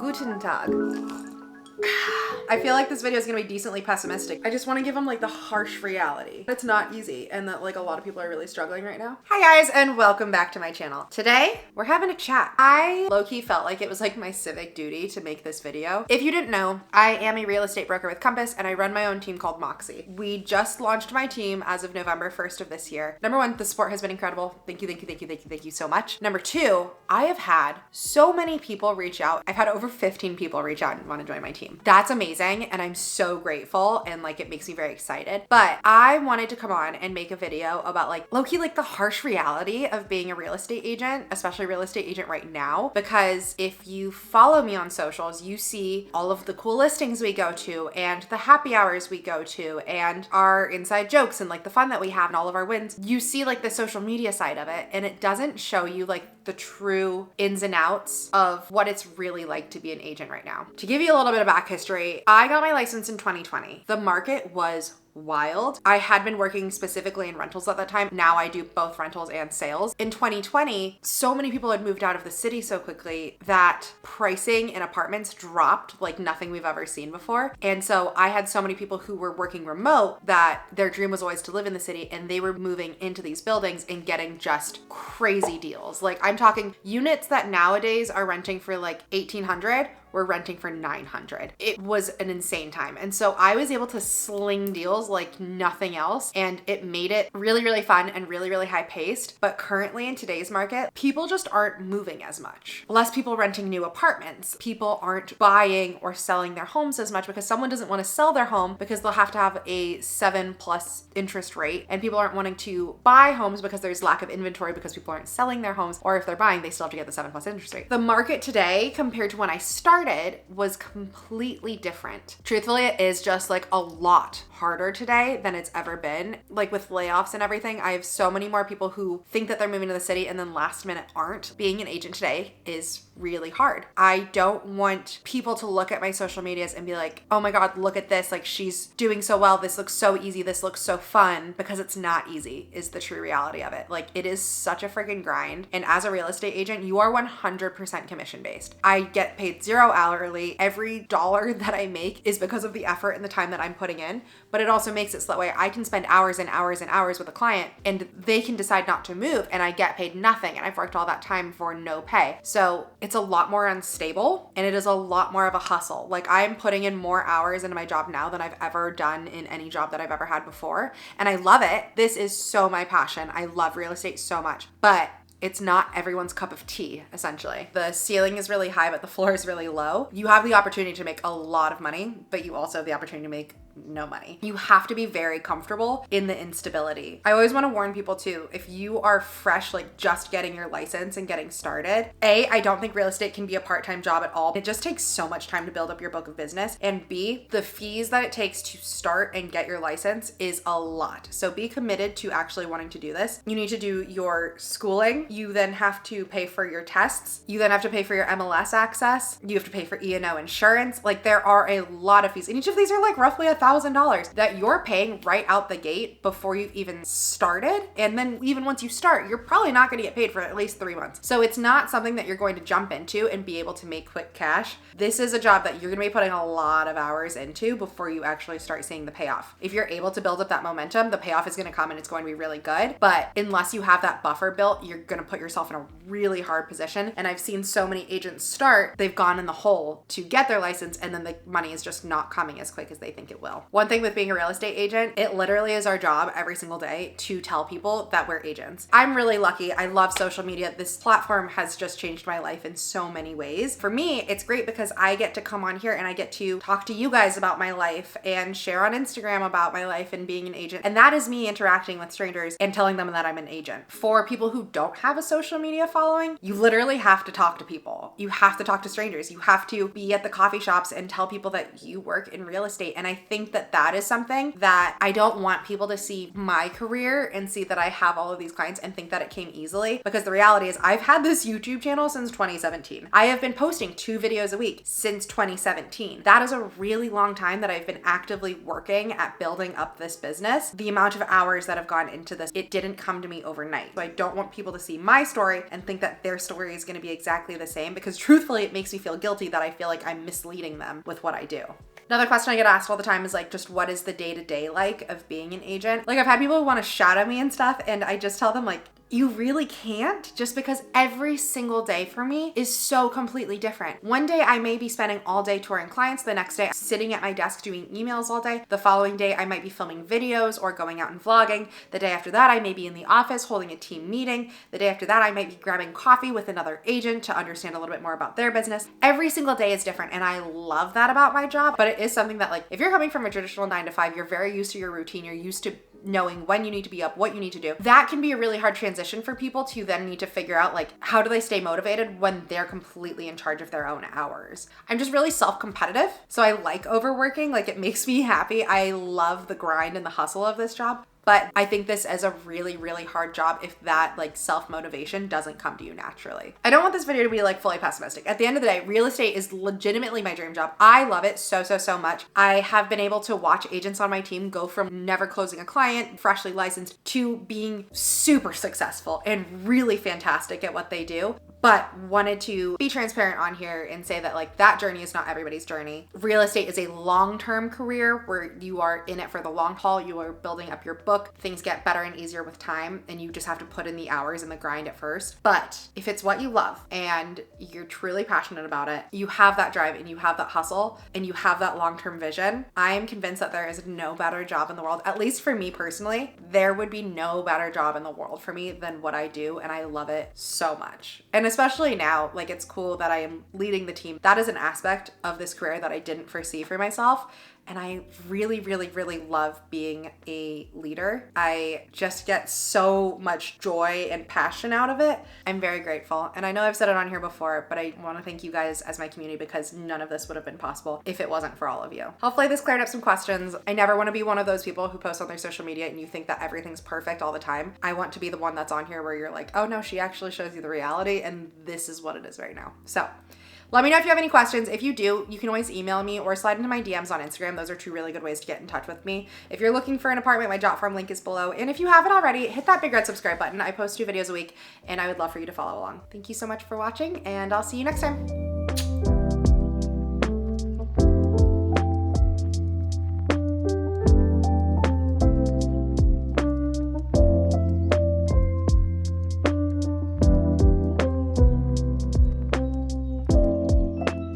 Guten Tag. I feel like this video is gonna be decently pessimistic. I just want to give them like the harsh reality. It's not easy and that like a lot of people are really struggling right now. Hi guys and welcome back to my channel. Today we're having a chat. I low-key felt like it was like my civic duty to make this video. If you didn't know, I am a real estate broker with Compass and I run my own team called Moxie. We just launched my team as of November 1st of this year. Number one, the support has been incredible. Thank you so much. Number two, I have had so many people reach out. I've had over 15 people reach out and want to join my team. That's amazing. And I'm so grateful and like it makes me very excited. But I wanted to come on and make a video about like low-key like the harsh reality of being a real estate agent, especially real estate agent right now. Because if you follow me on socials, you see all of the cool listings we go to and the happy hours we go to and our inside jokes and like the fun that we have and all of our wins. You see like the social media side of it and it doesn't show you like the true ins and outs of what it's really like to be an agent right now. To give you a little bit of back history, I got my license in 2020. The market was wild. I had been working specifically in rentals at that time. Now I do both rentals and sales. In 2020, so many people had moved out of the city so quickly that pricing in apartments dropped like nothing we've ever seen before. And so I had so many people who were working remote that their dream was always to live in the city and they were moving into these buildings and getting just crazy deals. Like I'm talking units that nowadays are renting for like 1,800. We're renting for 900. It was an insane time. And so I was able to sling deals like nothing else. And it made it really, really fun and really, really high paced. But currently in today's market, people just aren't moving as much. Less people renting new apartments. People aren't buying or selling their homes as much because someone doesn't want to sell their home because they'll have to have a 7+ interest rate. And people aren't wanting to buy homes because there's lack of inventory because people aren't selling their homes. Or if they're buying, they still have to get the 7+ interest rate. The market today compared to when I started was completely different. Truthfully, it is just like a lot harder today than it's ever been. Like with layoffs and everything, I have so many more people who think that they're moving to the city and then last minute aren't. Being an agent today is really hard. I don't want people to look at my social medias and be like, oh my God, look at this. Like she's doing so well. This looks so easy. This looks so fun, because it's not easy is the true reality of it. Like it is such a freaking grind. And as a real estate agent, you are 100% commission based. I get paid $0 hourly. Every dollar that I make is because of the effort and the time that I'm putting in, but it also makes it so that way I can spend hours and hours and hours with a client and they can decide not to move and I get paid nothing and I've worked all that time for no pay. So it's a lot more unstable and it is a lot more of a hustle. Like I'm putting in more hours into my job now than I've ever done in any job that I've ever had before. And I love it. This is so my passion. I love real estate so much, but it's not everyone's cup of tea, essentially. The ceiling is really high, but the floor is really low. You have the opportunity to make a lot of money, but you also have the opportunity to make no money. You have to be very comfortable in the instability. I always want to warn people too, if you are fresh, like just getting your license and getting started, A, I don't think real estate can be a part-time job at all. It just takes so much time to build up your book of business. And B, the fees that it takes to start and get your license is a lot. So be committed to actually wanting to do this. You need to do your schooling. You then have to pay for your tests. You then have to pay for your MLS access. You have to pay for E&O insurance. Like there are a lot of fees. And each of these are like roughly $1,000 that you're paying right out the gate before you've even started. And then even once you start, you're probably not going to get paid for at least 3 months. So it's not something that you're going to jump into and be able to make quick cash. This is a job that you're going to be putting a lot of hours into before you actually start seeing the payoff. If you're able to build up that momentum, the payoff is going to come and it's going to be really good. But unless you have that buffer built, you're going to put yourself in a really hard position. And I've seen so many agents start, they've gone in the hole to get their license and then the money is just not coming as quick as they think it will. One thing with being a real estate agent, it literally is our job every single day to tell people that we're agents. I'm really lucky. I love social media. This platform has just changed my life in so many ways. For me, it's great because I get to come on here and I get to talk to you guys about my life and share on Instagram about my life and being an agent. And that is me interacting with strangers and telling them that I'm an agent. For people who don't have a social media following, you literally have to talk to people. You have to talk to strangers. You have to be at the coffee shops and tell people that you work in real estate. And I think think that that is something that I don't want people to see my career and see that I have all of these clients and think that it came easily, because the reality is I've had this YouTube channel since 2017. I have been posting 2 videos a week since 2017. That is a really long time that I've been actively working at building up this business. The amount of hours that have gone into this, it didn't come to me overnight. So I don't want people to see my story and think that their story is going to be exactly the same, because truthfully, it makes me feel guilty that I feel like I'm misleading them with what I do. Another question I get asked all the time is like, just what is the day-to-day like of being an agent? Like, I've had people who want to shadow me and stuff, and I just tell them like, you really can't, just because every single day for me is so completely different. One day I may be spending all day touring clients. The next day sitting at my desk doing emails all day. The following day I might be filming videos or going out and vlogging. The day after that I may be in the office holding a team meeting. The day after that I might be grabbing coffee with another agent to understand a little bit more about their business. Every single day is different, and I love that about my job, but it is something that, like, if you're coming from a traditional 9-to-5, you're very used to your routine, you're used to knowing when you need to be up, what you need to do. That can be a really hard transition for people to then need to figure out, like, how do they stay motivated when they're completely in charge of their own hours. I'm just really self-competitive, so I like overworking. Like, it makes me happy. I love the grind and the hustle of this job. But I think this is a really, really hard job if that like self-motivation doesn't come to you naturally. I don't want this video to be like fully pessimistic. At the end of the day, real estate is legitimately my dream job. I love it so, so, so much. I have been able to watch agents on my team go from never closing a client, freshly licensed, to being super successful and really fantastic at what they do. But wanted to be transparent on here and say that like that journey is not everybody's journey. Real estate is a long-term career where you are in it for the long haul. You are building up your book. Things get better and easier with time, and you just have to put in the hours and the grind at first. But if it's what you love and you're truly passionate about it, you have that drive and you have that hustle and you have that long-term vision, I am convinced that there is no better job in the world. At least for me personally, there would be no better job in the world for me than what I do, and I love it so much. And especially now, like, it's cool that I am leading the team. That is an aspect of this career that I didn't foresee for myself. And I really, really, really love being a leader. I just get so much joy and passion out of it. I'm very grateful. And I know I've said it on here before, but I want to thank you guys as my community, because none of this would have been possible if it wasn't for all of you. Hopefully this cleared up some questions. I never want to be one of those people who post on their social media and you think that everything's perfect all the time. I want to be the one that's on here where you're like, oh no, she actually shows you the reality, and this is what it is right now. So let me know if you have any questions. If you do, you can always email me or slide into my DMs on Instagram. Those are 2 really good ways to get in touch with me. If you're looking for an apartment, my Jotform link is below. And if you haven't already, hit that big red subscribe button. I post 2 videos a week, and I would love for you to follow along. Thank you so much for watching, and I'll see you next time.